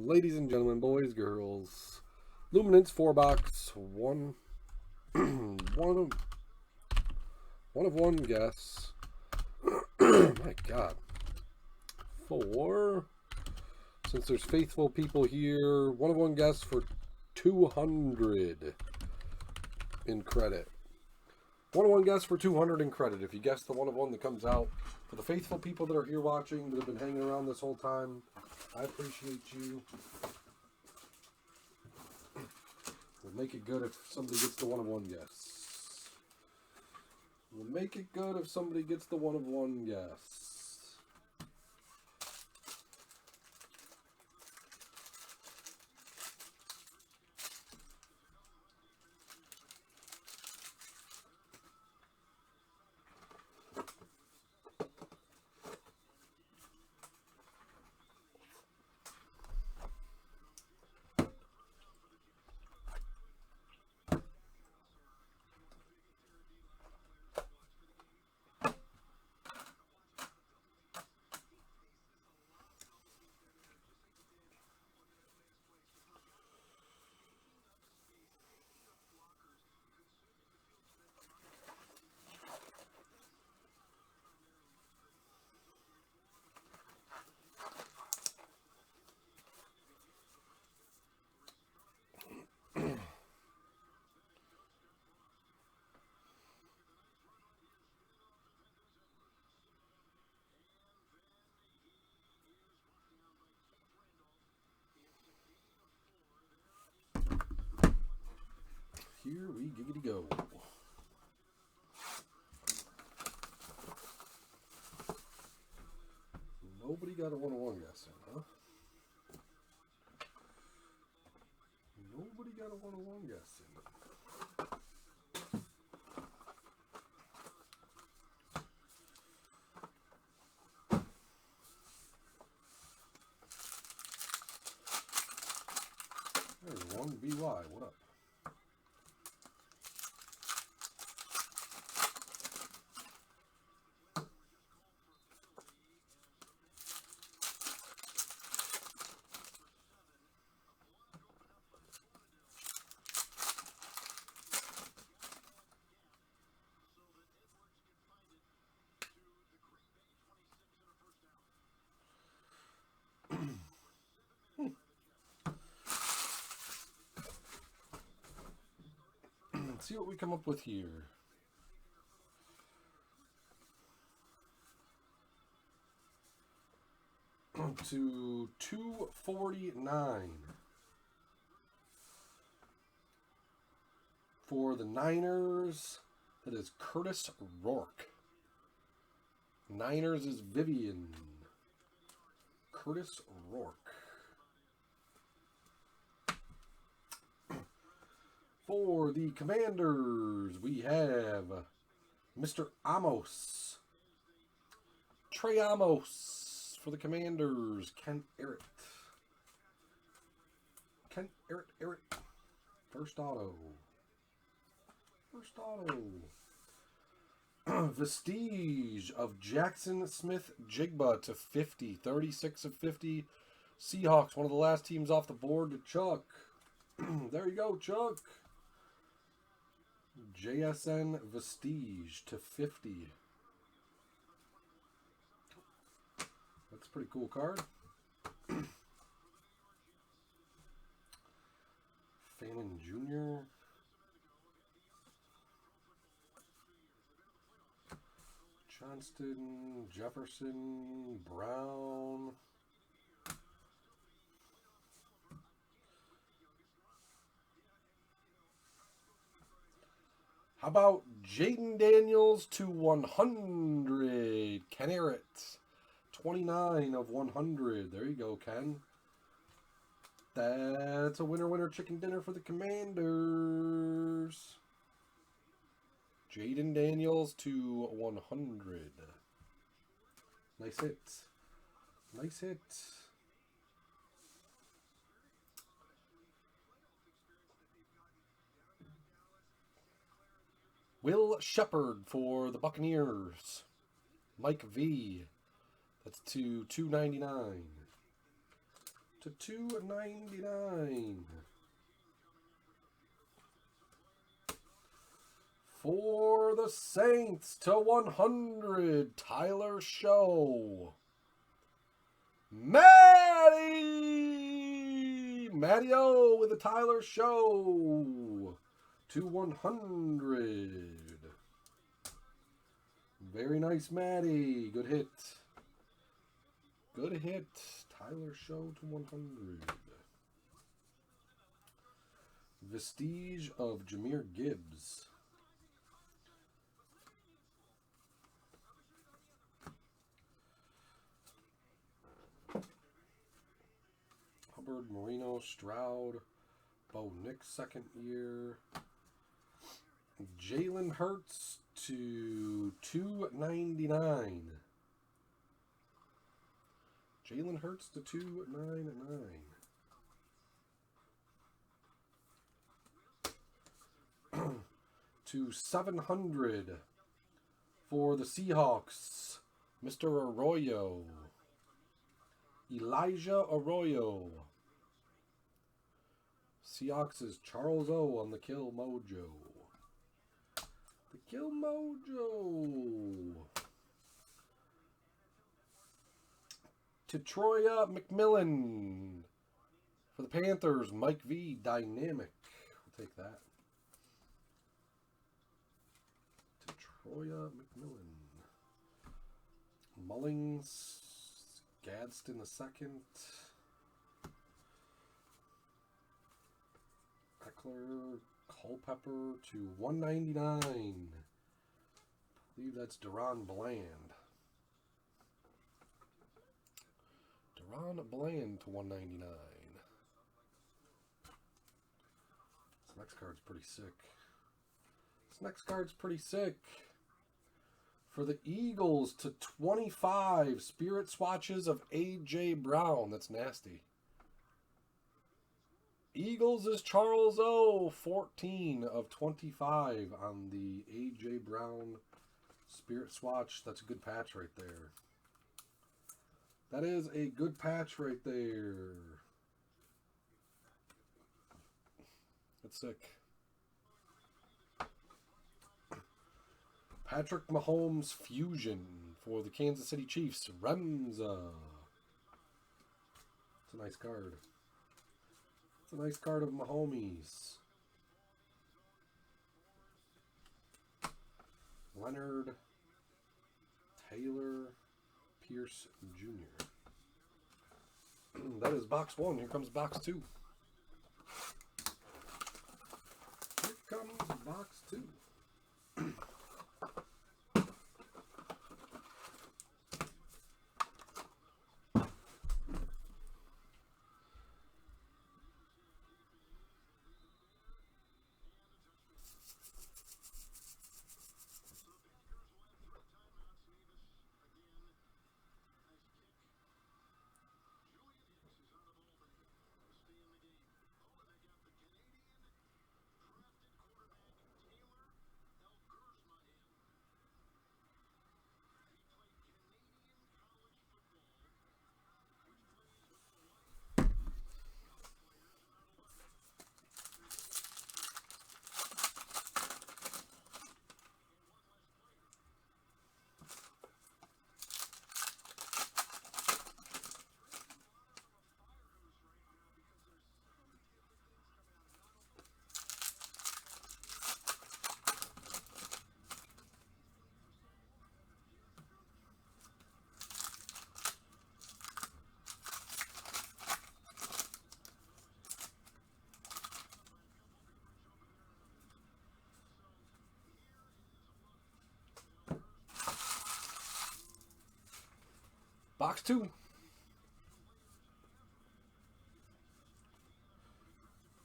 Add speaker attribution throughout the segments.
Speaker 1: Ladies and gentlemen, boys, girls, Luminance 4-box, one of one guess. My God. 4. Since there's faithful people here, one of one guess for 200 in credit. One of one guess for 200 in credit. If you guess the one of one that comes out, for the faithful people that are here watching, that have been hanging around this whole time, I appreciate you. We'll make it good if somebody gets the one of one guess. We'll make it good if somebody gets the one of one guess. Here we giggity go. Nobody got a one-on-one guess in, huh? Nobody got a one-on-one guess in. There's one BY. What up? Let's see what we come up with here. To 249 for the Niners. That is Curtis Rourke. Niners is Vivian. Curtis Rourke. For the Commanders, we have Mr. Amos. Trey Amos for the Commanders. Ken Errett. First auto. Vestige of Jackson Smith-Jigba to 50. 36 of 50. Seahawks, one of the last teams off the board to Chuck. There you go, Chuck. JSN Vestige to 50. That's a pretty cool card. Fannin Jr. Johnston, Jefferson, Brown. How about Jaden Daniels to 100? Ken Errett. 29 of 100. There you go, Ken. That's a winner chicken dinner for the Commanders. Jaden Daniels to 100. Nice hit. Nice hit. Will Shepard for the Buccaneers. Mike V. That's to 299. to 299. For the Saints to 100, Tyler Show. Matty-O with the Tyler Show to 100. Very nice, Matty. Good hit. Good hit. Tyler Show to 100. Vestige of Jahmyr Gibbs. Hubbard, Marino, Stroud, Bo Nix, second year. Jalen Hurts to 299. Jalen Hurts to 299. To 700 for the Seahawks, Mr. Arroyo. Elijah Arroyo. Seahawks is Charles O on the Kill Mojo. The Kill Mojo. To Troya McMillan. For the Panthers, Mike V. Dynamic. We'll take that. To Troya McMillan. Mullings. Gadsden the second. Eckler, Culpepper to 199. I believe that's Deron Bland. Deron Bland to 199. This next card's pretty sick. This next card's pretty sick. For the Eagles to 25, Spirit Swatches of A.J. Brown. That's nasty. Eagles is Charles O. 14 of 25 on the A.J. Brown Spirit Swatch. That's a good patch right there. That is a good patch right there. That's sick. Patrick Mahomes Fusion for the Kansas City Chiefs. Remza. It's a nice card. It's a nice card of Mahomes. Leonard. Taylor. Pierce Jr. That is box 1. Here comes box 2. Here comes box 2. Box 2.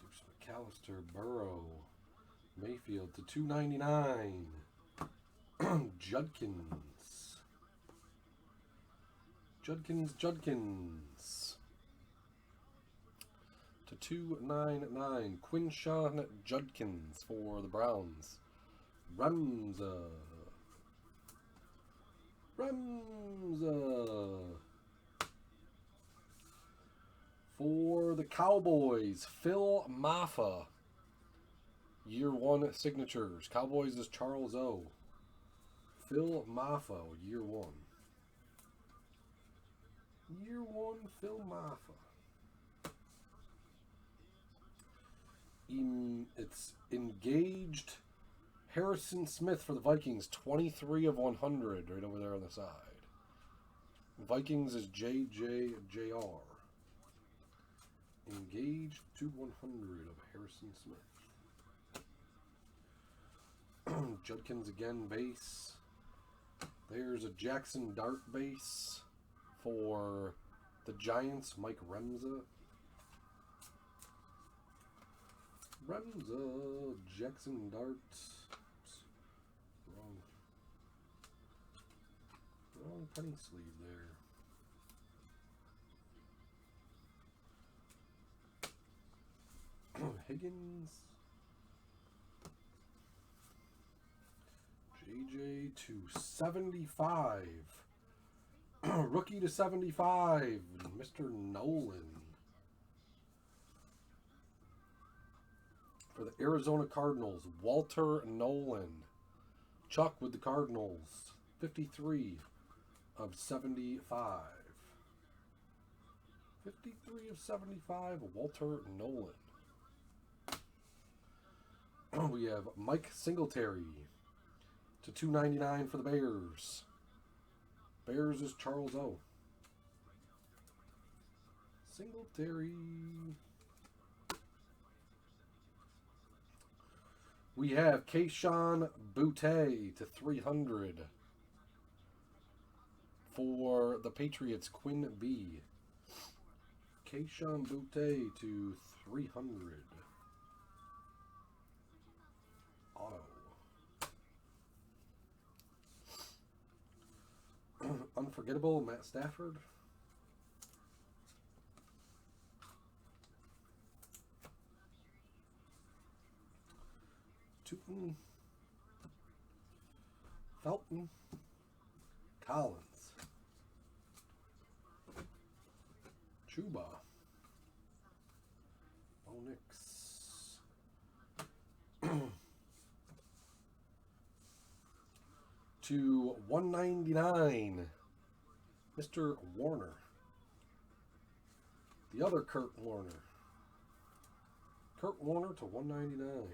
Speaker 1: Deuce McAllister, Burrow, Mayfield to 299. Judkins. Judkins. To 299. Quinshawn Judkins for the Browns. Remza. For the Cowboys, Phil Maffa. Year 1 signatures. Cowboys is Charles O. Phil Maffa, year 1. Year 1, Phil Maffa. It's engaged Harrison Smith for the Vikings, 23 of 100, right over there on the side. Vikings is JJJR. Engaged to 100 of Harrison Smith. Judkins again, base. There's a Jackson Dart base for the Giants, Mike Remza. Jackson Dart. Oops. Wrong penny sleeve there. Higgins. JJ to 75. Rookie to 75. Mr. Nolan. For the Arizona Cardinals, Walter Nolan. Chuck with the Cardinals. 53 of 75. 53 of 75, Walter Nolan. We have Mike Singletary to 299 for the Bears. Bears is Charles O. Singletary. We have Kayshon Boutte to 300 for the Patriots, Quinn B. Kayshon Boutte to 300. Auto. Unforgettable, Matt Stafford. Tootin. Felton. Collins. Chuba. Onyx. To 199, Mr. Warner. The other Kurt Warner. Kurt Warner to 199.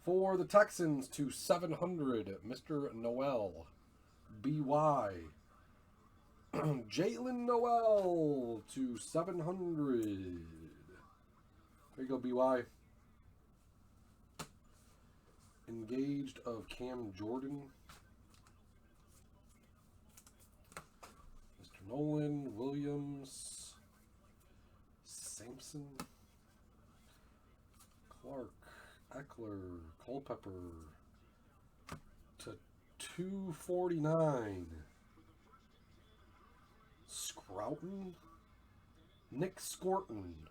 Speaker 1: For the Texans to 700, Mr. Noel. BY. Jalen Noel to 700. There you go, BY. Engaged of Cam Jordan. Mr. Nolan, Williams, Sampson, Clark, Eckler, Culpepper to 249. Scrouton, Nick Scorton.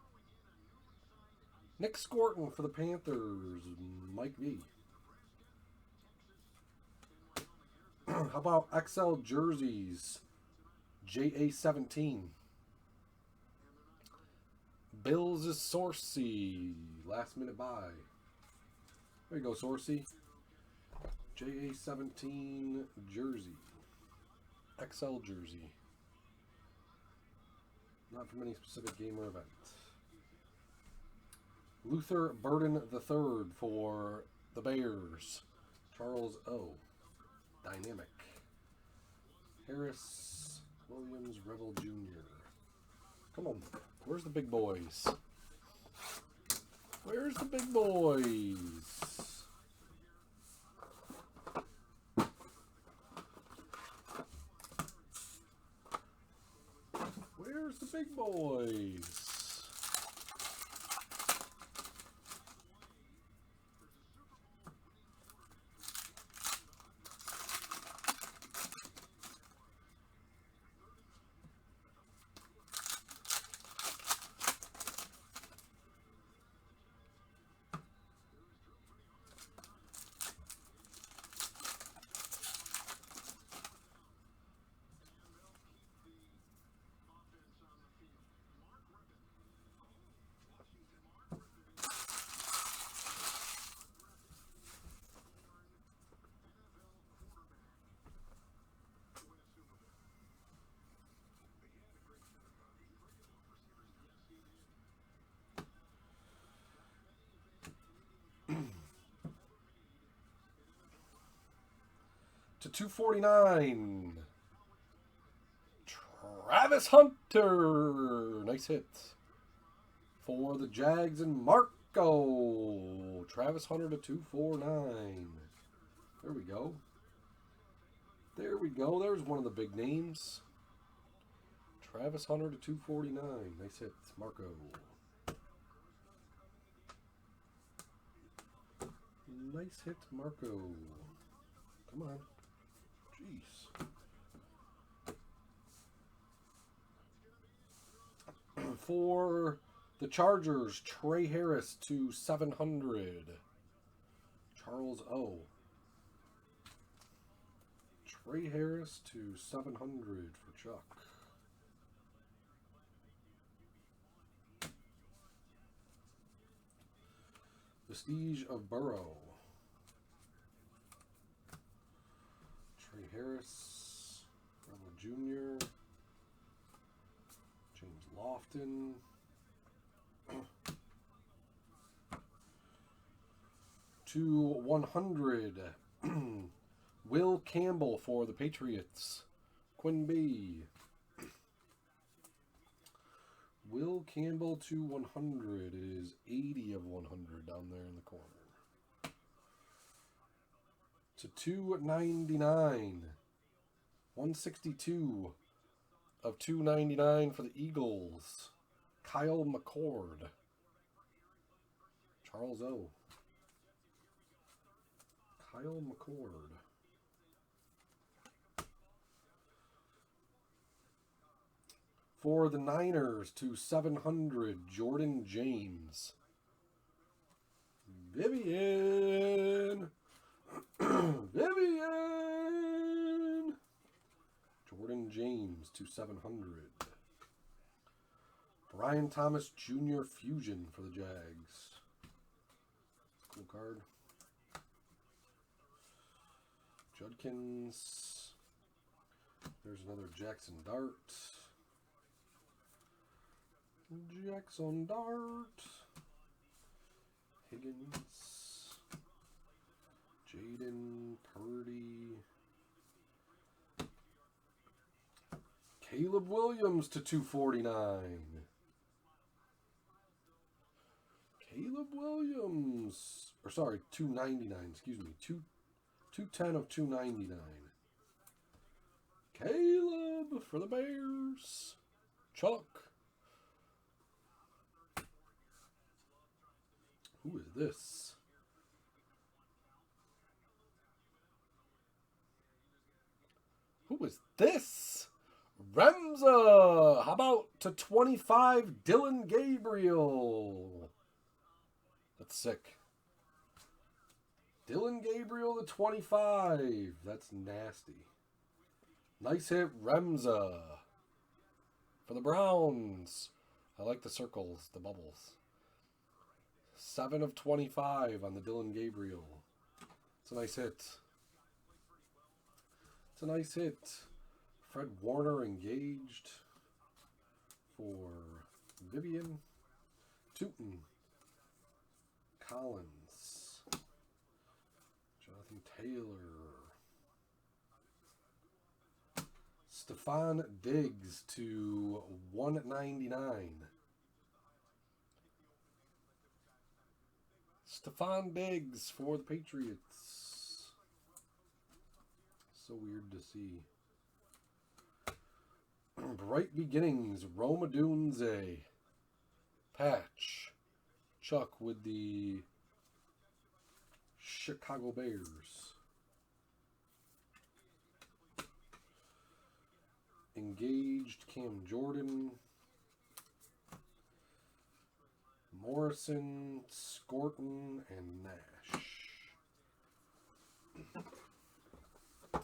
Speaker 1: Nick Scorton for the Panthers, Mike V. How about XL jerseys? JA17. Bills is Sorcy. Last minute buy. There you go, Sorcy. JA17 jersey. XL jersey. Not from any specific game or event. Luther Burden III for the Bears. Charles O. Dynamic. Harris Williams Rebel Jr. Come on. Where's the big boys? Where's the big boys? Where's the big boys? to 249. Travis Hunter. Nice hit. For the Jags and Marco. Travis Hunter to 249. There we go. There we go. There's one of the big names. Travis Hunter to 249. Nice hit, Marco. Nice hit, Marco. Come on. Jeez. For the Chargers, Trey Harris to 700. Charles O. Trey Harris to 700 for Chuck. Prestige of Burrow. Trey Harris. Rebel Jr. James Lofton. To 100. Will Campbell for the Patriots. Quinn B. Will Campbell to 100. It is 80 of 100 down there in the corner. To 299. 162 of 299 for the Eagles. Kyle McCord. Charles O. Kyle McCord. For the Niners to 700, Jordan James. Vivian. Vivian. Jordan James to 700. Brian Thomas Jr. Fusion for the Jags. Cool card. Judkins. There's another Jackson Dart. Jackson Dart. Higgins. Jaden Purdy. Caleb Williams to 249. Caleb Williams. Or sorry, 299. Excuse me. 210 of 299. Caleb for the Bears. Chuck. Who is this? Who is this? Remza. How about to 25, Dylan Gabriel? That's sick. Dylan Gabriel to 25. That's nasty. Nice hit, Remza. For the Browns. I like the circles, the bubbles. 7 of 25 on the Dylan Gabriel. It's a nice hit. It's a nice hit. Fred Warner engaged for Vivian. Tootin. Collins. Jonathan Taylor. Stephon Diggs to 199. Stephon Diggs for the Patriots. So weird to see. Bright Beginnings, Roma Dunze. Patch. Chuck with the Chicago Bears. Engaged, Cam Jordan. Morrison, Scorton, and Nash.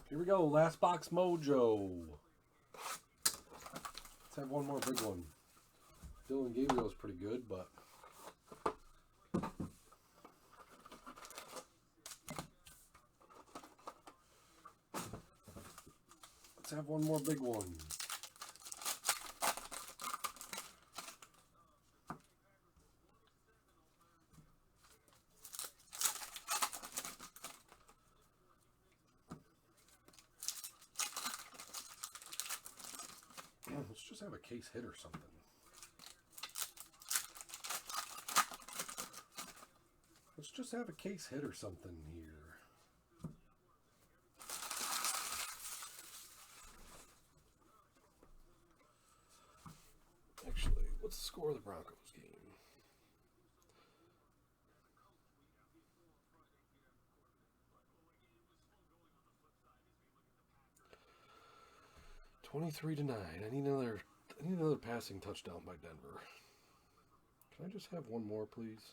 Speaker 1: Here we go. Last box mojo. Let's have one more big one. Dylan Gabriel's pretty good, but let's have one more big one. Let's just have a case hit or something. Let's just have a case hit or something here. Actually, what's the score of the Broncos game? $23-9. I need another passing touchdown by Denver. Can I just have one more, please?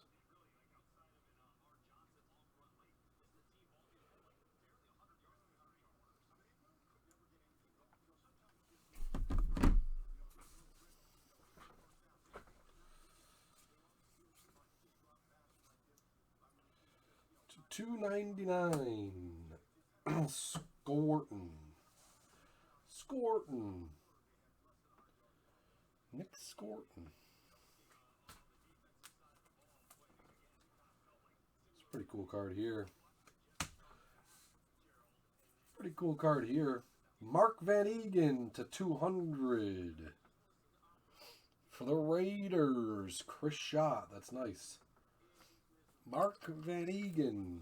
Speaker 1: $2.99. Scorton. Nick Scorton. It's a pretty cool card here. Pretty cool card here. Mark Van Egan to 200. For the Raiders, Chris Schott. That's nice. Mark Van Egan.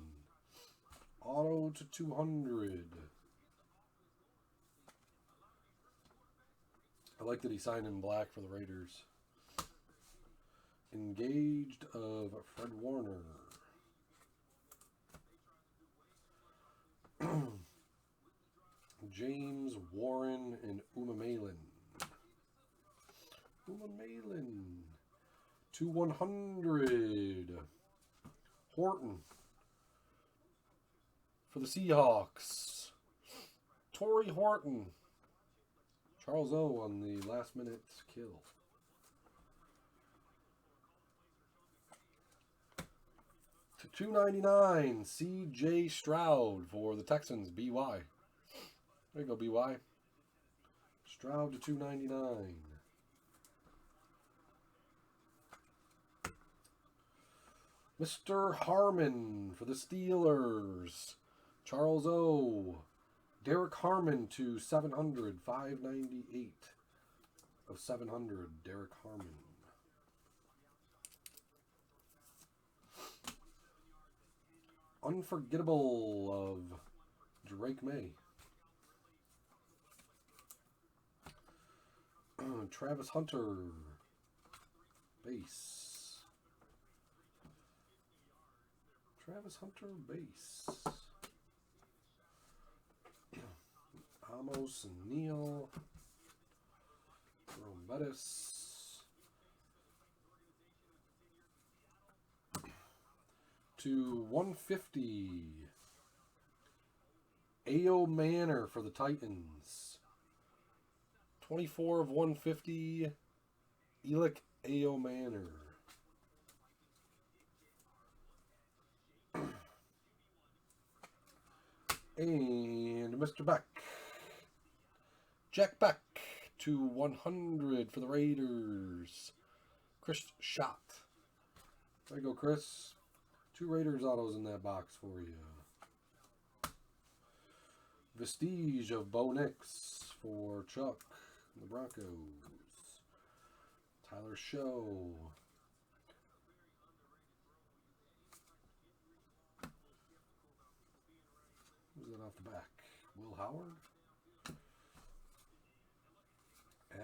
Speaker 1: Auto to 200. I like that he signed in black for the Raiders. Engaged of Fred Warner. James Warren and Uma Malin. Uma Malin. To 100. Horton. For the Seahawks. Torrey Horton. Charles O on the last minute kill. To $2.99, C.J. Stroud for the Texans, BY. There you go, BY. Stroud to $2.99. Mr. Harmon for the Steelers. Charles O. Derek Harmon to 700. 598 of 700. Derek Harmon. Unforgettable of Drake May. Travis Hunter. Base. Travis Hunter base. Amos and Neal. Jerome Bettis. To 150. A.O. Manor for the Titans. 24 of 150. Elick A.O. Manor. And Mr. Beck. Jack Beck to 100 for the Raiders. Chris Schott. There you go, Chris. 2 Raiders autos in that box for you. Vestige of Bo Nix for Chuck and the Broncos. Tyler Show. Who's that off the back? Will Howard?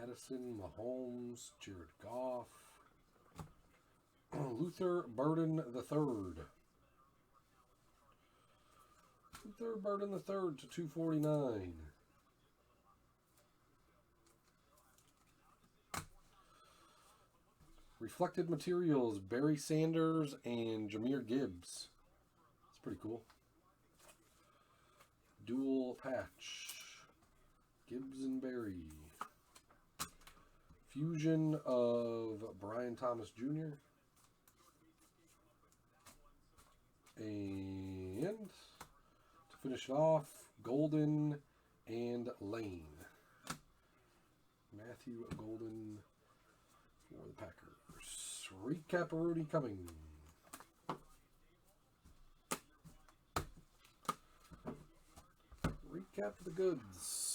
Speaker 1: Addison, Mahomes, Jared Goff. Luther Burden III. Luther Burden III to 249. Reflected Materials, Barry Sanders and Jahmyr Gibbs. That's pretty cool. Dual patch. Gibbs and Barry. Fusion of Brian Thomas Jr. And to finish it off, Golden and Lane. Matthew Golden for the Packers. Recap-a-rooney coming. Recap the goods.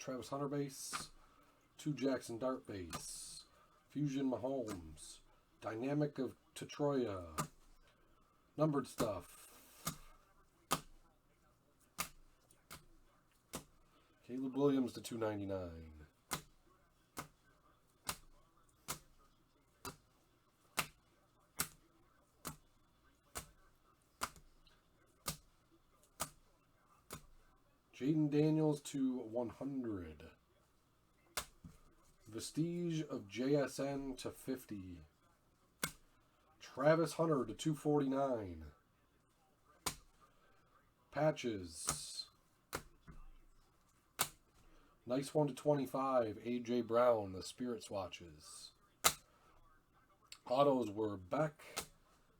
Speaker 1: Travis Hunter base. 2 Jackson Dart base. Fusion Mahomes. Dynamic of Tetroya. Numbered stuff. Caleb Williams to 299. Jaden Daniels to 100. Vestige of JSN to 50. Travis Hunter to 249. Patches. Nice one to 25. A.J. Brown, the Spirit Swatches. Autos were Beck,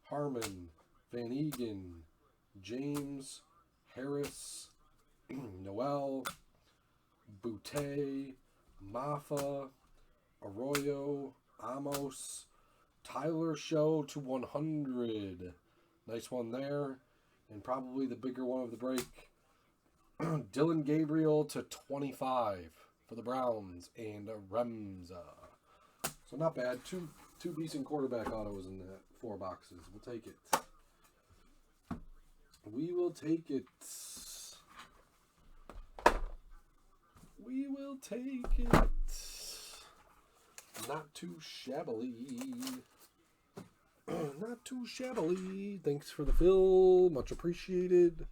Speaker 1: Harmon, Van Egan, James, Harris, Noel, Boutte, Maffa, Arroyo, Amos, Tyler Show to 100. Nice one there. And probably the bigger one of the break. Dylan Gabriel to 25 for the Browns. And Remza. So not bad. Two decent quarterback autos in that 4 boxes. We'll take it. We will take it. We will take it. Not too shabbily. Not too shabbily. Thanks for the fill. Much appreciated.